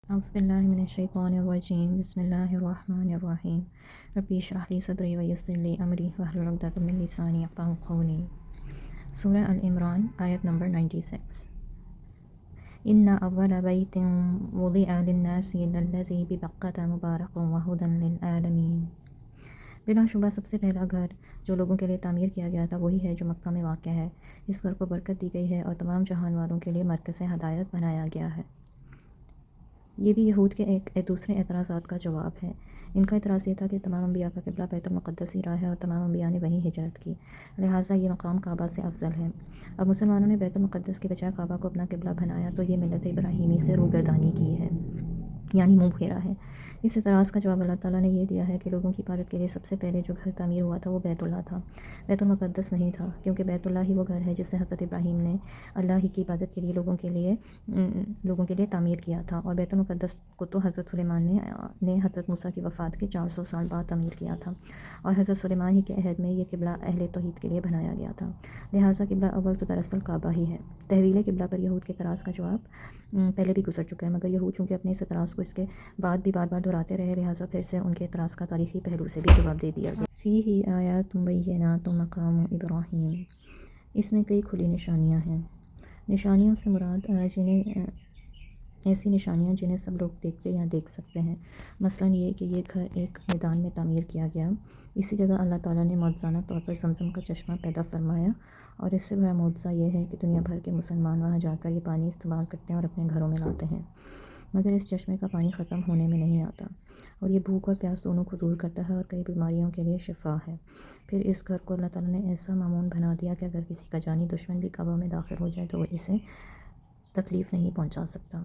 أعوذ بالله من الشيطان الرجيم بسم الله الرحمن الرحيم ربي اشرح لي صدري ويسر لي أمري واحلل عقدة من لساني يفقهوا قولي سورة العمران آية نمبر 96 إن أول بيت وضع للناس للذي ببقة مبارك وهدى للعالمين بلا شبہ سب سے پہلا گھر جو لوگوں کے لیے تعمیر کیا گیا تھا وہی ہے جو مکہ میں واقع ہے۔ اس گھر کو برکت دی گئی ہے اور تمام جہان والوں کے لیے مرکز ہدایت بنایا گیا ہے۔ یہ بھی یہود کے ایک دوسرے اعتراضات کا جواب ہے۔ ان کا اعتراض یہ تھا کہ تمام انبیاء کا قبلہ بیت المقدس ہی رہا ہے اور تمام انبیاء نے وہیں ہجرت کی، لہٰذا یہ مقام کعبہ سے افضل ہے۔ اب مسلمانوں نے بیت المقدس کے بجائے کعبہ کو اپنا قبلہ بنایا تو یہ ملت ابراہیمی سے روگردانی کی ہے، یعنی منہ پھیرا ہے۔ اس اعتراض کا جواب اللہ تعالیٰ نے یہ دیا ہے کہ لوگوں کی عبادت کے لیے سب سے پہلے جو گھر تعمیر ہوا تھا وہ بیت اللہ تھا، بیت المقدس نہیں تھا، کیونکہ بیت اللہ ہی وہ گھر ہے جسے حضرت ابراہیم نے اللہ ہی کی عبادت کے لیے لوگوں کے لیے تعمیر کیا تھا، اور بیت المقدس کو تو حضرت سلیمان نے حضرت موسیٰ کی وفات کے 400 سال بعد تعمیر کیا تھا، اور حضرت سلیمان ہی کے عہد میں یہ قبلہ اہل توحید کے لیے بنایا گیا تھا، لہٰذا قبلہ اول تو دراصل کعبہ ہی ہے۔ تحویل قبلہ پر یہود کے اعتراض کا جواب پہلے بھی گزر چکا ہے، مگر یہود چونکہ اپنے اس اعتراض کو اس کے بعد بھی بار بار دہراتے رہے، لہٰذا پھر سے ان کے اعتراض کا تاریخی پہلو سے بھی جواب دے دیا گیا۔ فیہ آیات بینات مقام ابراہیم، اس میں کئی کھلی نشانیاں ہیں۔ نشانیوں سے مراد ایسی نشانیاں جنہیں سب لوگ دیکھتے یا دیکھ سکتے ہیں، مثلاً یہ کہ یہ گھر ایک میدان میں تعمیر کیا گیا۔ اسی جگہ اللہ تعالیٰ نے معجزانہ طور پر زمزم کا چشمہ پیدا فرمایا، اور اس سے بڑا معجزہ یہ ہے کہ دنیا بھر کے مسلمان وہاں جا کر یہ پانی استعمال کرتے ہیں اور اپنے گھروں میں لاتے ہیں، مگر اس چشمے کا پانی ختم ہونے میں نہیں آتا، اور یہ بھوک اور پیاس دونوں کو دور کرتا ہے اور کئی بیماریوں کے لیے شفا ہے۔ پھر اس گھر کو اللہ تعالیٰ نے ایسا مامون بنا دیا کہ اگر کسی کا جانی دشمن بھی کعبہ میں داخل ہو جائے تو وہ اسے تکلیف نہیں پہنچا سکتا۔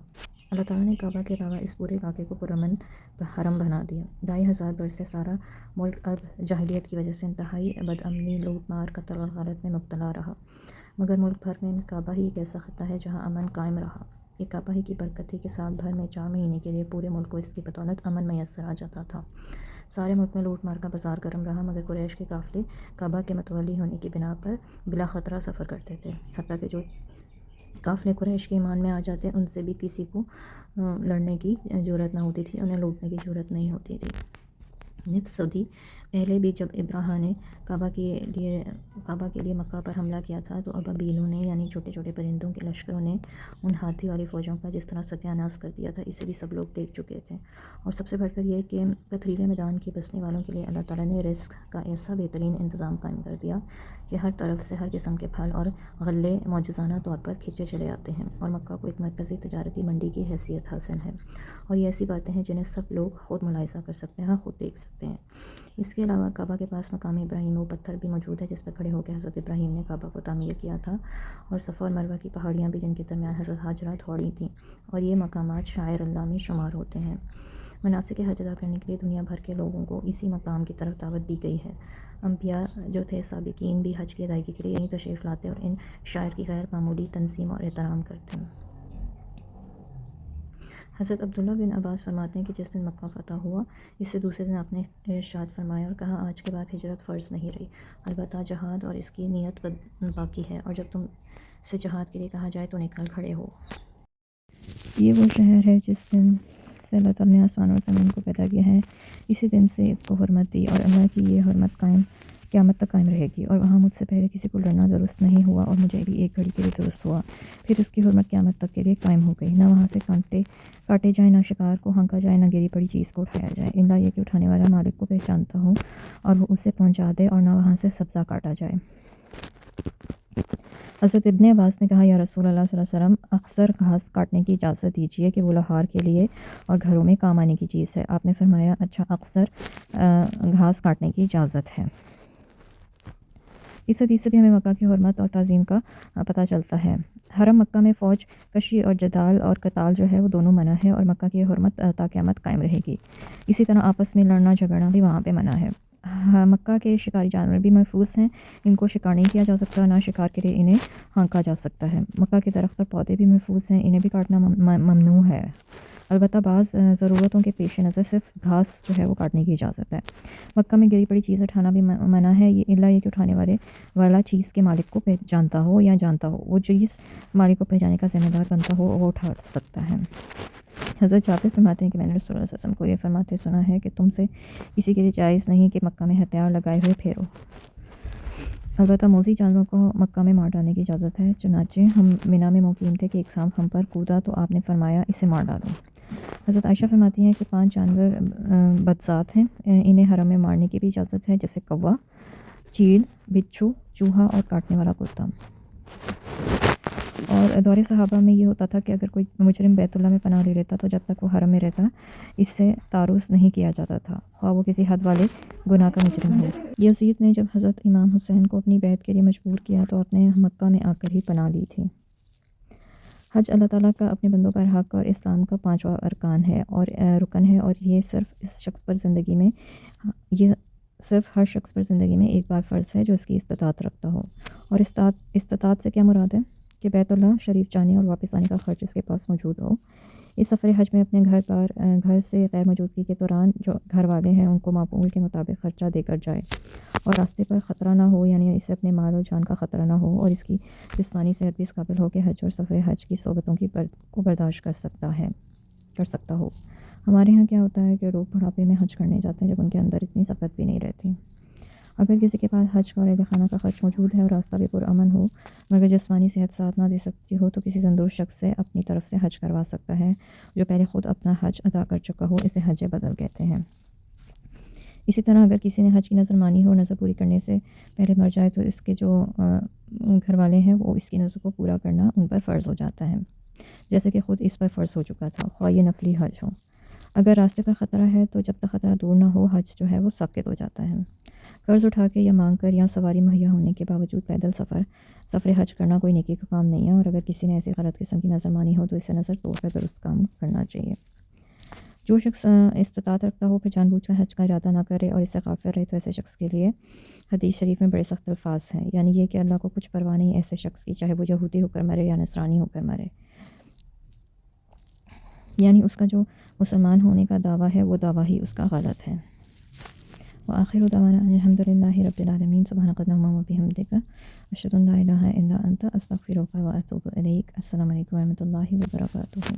اللہ تعالیٰ نے کعبہ کے علاوہ اس پورے علاقے کو پرامن حرم بنا دیا۔ 2500 برس سے سارا ملک عرب جاہلیت کی وجہ سے انتہائی بد امنی، لوٹ مار، قتل اور غارت میں مبتلا رہا، مگر ملک بھر میں کعبہ ہی ایک ایسا خطہ ہے جہاں امن قائم رہا۔ یہ کعبہ ہی کی برکت تھی کہ سال بھر میں 4 مہینے کے لیے پورے ملک کو اس کی بدولت امن میسر آ جاتا تھا۔ سارے ملک میں لوٹ مار کا بازار گرم رہا، مگر قریش کے قافلے کعبہ کے متولی ہونے کی بنا پر بلا خطرہ سفر کرتے تھے، حتیٰ کہ جو قافلے قریش کے ایمان میں آ جاتے ان سے بھی کسی کو لڑنے کی جرأت نہ ہوتی تھی، انہیں لوٹنے کی جرأت نہیں ہوتی تھی۔ نصف صدی پہلے بھی جب ابراہ نے کعبہ کے لیے مکہ پر حملہ کیا تھا تو ابابیلوں نے، یعنی چھوٹے چھوٹے پرندوں کے لشکروں نے ان ہاتھی والی فوجوں کا جس طرح ستیہ ناش کر دیا تھا، اسے بھی سب لوگ دیکھ چکے تھے۔ اور سب سے بڑھ کر یہ کہ پتھریلے میدان کے بسنے والوں کے لیے اللہ تعالیٰ نے رزق کا ایسا بہترین انتظام قائم کر دیا کہ ہر طرف سے ہر قسم کے پھل اور غلے معجزانہ طور پر کھینچے چلے آتے ہیں، اور مکہ کو ایک مرکزی تجارتی منڈی کی حیثیت حاصل ہے، اور یہ ایسی باتیں ہیں جنہیں سب لوگ خود ملاحظہ کر سکتے ہیں، خود دیکھ سکتے ہیں۔ اس کے علاوہ کعبہ کے پاس مقام ابراہیم میں وہ پتھر بھی موجود ہے جس پر کھڑے ہو کے حضرت ابراہیم نے کعبہ کو تعمیر کیا تھا، اور صفا اور مروہ کی پہاڑیاں بھی جن کے درمیان حضرت ہاجرہ دوڑی تھیں، اور یہ مقامات شعائر اللہ میں شمار ہوتے ہیں۔ مناسک حج ادا کرنے کے لیے دنیا بھر کے لوگوں کو اسی مقام کی طرف دعوت دی گئی ہے۔ انبیاء جو تھے سابقین بھی حج کی ادائیگی کے لیے یہیں تشریف لاتے اور ان شعائر کی غیر معمولی تنظیم اور احترام کرتے ہیں۔ حضرت عبداللہ بن عباس فرماتے ہیں کہ جس دن مکہ فتح ہوا، اس سے دوسرے دن آپ نے ارشاد فرمایا اور کہا، آج کے بعد ہجرت فرض نہیں رہی، البتہ جہاد اور اس کی نیت باقی ہے، اور جب تم سے جہاد کے لیے کہا جائے تو نکل کھڑے ہو۔ یہ وہ شہر ہے جس دن سے اللہ تعالیٰ نے آسمان اور زمین کو پیدا کیا ہے، اسی دن سے اس کو حرمت دی، اور اللہ کی یہ حرمت قیامت تک قائم رہے گی، اور وہاں مجھ سے پہلے کسی کو لڑنا درست نہیں ہوا اور مجھے بھی ایک گھڑی کے لیے درست ہوا، پھر اس کی حرمت قیامت تک کے لیے قائم ہو گئی۔ نہ وہاں سے کاٹے جائیں، نہ شکار کو ہانکا جائے، نہ گری پڑی چیز کو اٹھایا جائے، الا یہ کہ اٹھانے والا مالک کو پہچانتا ہو اور وہ اسے پہنچا دے، اور نہ وہاں سے سبزہ کاٹا جائے۔ حضرت ابن عباس نے کہا، یا رسول اللہ صلی اللہ علیہ وسلم، اخضر گھاس کاٹنے کی اجازت دیجیے کہ وہ لوہار کے لیے اور گھروں میں کام آنے کی چیز ہے۔ آپ نے فرمایا، اچھا، اخضر گھاس کاٹنے کی اجازت ہے۔ اس حدیث سے بھی ہمیں مکہ کی حرمت اور تعظیم کا پتہ چلتا ہے۔ حرم مکہ میں فوج کشی اور جدال اور قتال جو ہے وہ دونوں منع ہے، اور مکہ کی حرمت تا قیامت قائم رہے گی۔ اسی طرح آپس میں لڑنا جھگڑنا بھی وہاں پہ منع ہے۔ مکہ کے شکاری جانور بھی محفوظ ہیں، ان کو شکار نہیں کیا جا سکتا، نہ شکار کے لیے انہیں ہانکا جا سکتا ہے۔ مکہ کے درخت اور پودے بھی محفوظ ہیں، انہیں بھی کاٹنا ممنوع ہے، البتہ بعض ضرورتوں کے پیش نظر صرف گھاس جو ہے وہ کاٹنے کی اجازت ہے۔ مکہ میں گری پڑی چیز اٹھانا بھی منع ہے، الا یہ کہ اٹھانے والا چیز کے مالک کو جانتا ہو، وہ چیز مالک کو پہچانے کا ذمہ دار بنتا ہو، وہ اٹھا سکتا ہے۔ حضرت جابر فرماتے ہیں کہ میں نے رسول اللہ صلی اللہ علیہ وسلم کو یہ فرماتے سنا ہے کہ تم سے کسی کے لیے جائز نہیں کہ مکہ میں ہتھیار لگائے ہوئے پھیرو، البتہ موذی جانوروں کو مکہ میں مار ڈالنے کی اجازت ہے۔ چنانچہ ہم مینا میں مقیم تھے کہ ایک سانپ ہم پر کودا تو آپ نے فرمایا اسے مار ڈالو۔ حضرت عائشہ فرماتی ہیں کہ 5 جانور بدذات ہیں، انہیں حرم میں مارنے کی بھی اجازت ہے، جیسے کوا، چیل، بچھو، چوہا اور کاٹنے والا کتا۔ اور دور صحابہ میں یہ ہوتا تھا کہ اگر کوئی مجرم بیت اللہ میں پناہ لے لیتا تو جب تک وہ حرم میں رہتا اس سے تعرض نہیں کیا جاتا تھا، خواہ وہ کسی حد والے گناہ کا مجرم ہو۔ یزید نے جب حضرت امام حسین کو اپنی بیعت کے لیے مجبور کیا تو آپ نے مکہ میں آ کر ہی پناہ لی تھی۔ حج اللہ تعالیٰ کا اپنے بندوں پر حق اور اسلام کا 5واں ارکان ہے اور رکن ہے، اور یہ صرف ہر شخص پر زندگی میں ایک بار فرض ہے جو اس کی استطاعت رکھتا ہو۔ اور استطاعت سے کیا مراد ہے؟ کہ بیت اللہ شریف جانے اور واپس آنے کا خرچ اس کے پاس موجود ہو۔ اس سفر حج میں اپنے گھر سے غیر موجودگی کے دوران جو گھر والے ہیں ان کو معقول کے مطابق خرچہ دے کر جائے، اور راستے پر خطرہ نہ ہو، یعنی اسے اپنے مال و جان کا خطرہ نہ ہو، اور اس کی جسمانی صحت بھی اس قابل ہو کہ حج اور سفر حج کی صحبتوں کو برداشت کر سکتا ہو۔ ہمارے ہاں کیا ہوتا ہے کہ لوگ بڑھاپے میں حج کرنے جاتے ہیں جب ان کے اندر اتنی صحت بھی نہیں رہتی۔ اگر کسی کے پاس حج کا اور اہل خانہ کا خرچ موجود ہے اور راستہ بھی پرامن ہو مگر جسمانی صحت ساتھ نہ دے سکتی ہو تو کسی تندرست شخص سے اپنی طرف سے حج کروا سکتا ہے، جو پہلے خود اپنا حج ادا کر چکا ہو۔ اسے حج بدل کہتے ہیں۔ اسی طرح اگر کسی نے حج کی نظر مانی ہو اور نظر پوری کرنے سے پہلے مر جائے تو اس کے جو گھر والے ہیں وہ اس کی نظر کو پورا کرنا ان پر فرض ہو جاتا ہے، جیسے کہ خود اس پر فرض ہو چکا تھا، خواہ یہ نفلی حج ہو۔ اگر راستے پر خطرہ ہے تو جب تک خطرہ دور نہ ہو حج جو ہے وہ ثابت ہو جاتا ہے۔ قرض اٹھا کے یا مانگ کر یا سواری مہیا ہونے کے باوجود پیدل سفر حج کرنا کوئی نیکی کا کام نہیں ہے، اور اگر کسی نے ایسی غلط قسم کی نظر مانی ہو تو اسے نظر توڑ کر درست کام کرنا چاہیے۔ جو شخص استطاعت رکھتا ہو پھر جان بوجھ کر حج کا ارادہ نہ کرے اور اس سے غافل رہے تو ایسے شخص کے لیے حدیث شریف میں بڑے سخت الفاظ ہیں، یعنی یہ کہ اللہ کو کچھ پرواہ نہیں ایسے شخص کی، چاہے وہ یہودی ہو کر مرے یا نصرانی ہو کر مرے، یعنی اس کا جو مسلمان ہونے کا دعویٰ ہے وہ دعویٰ ہی اس کا غلط ہے۔ وآخر دعوانا ان الحمد للہ رب العالمین، سبحانک اللہم وبحمدک، اشہد ان لا الہ الا انت، استغفرک واتوب الیک۔ السلام علیکم ورحمۃ اللہ وبرکاتہ۔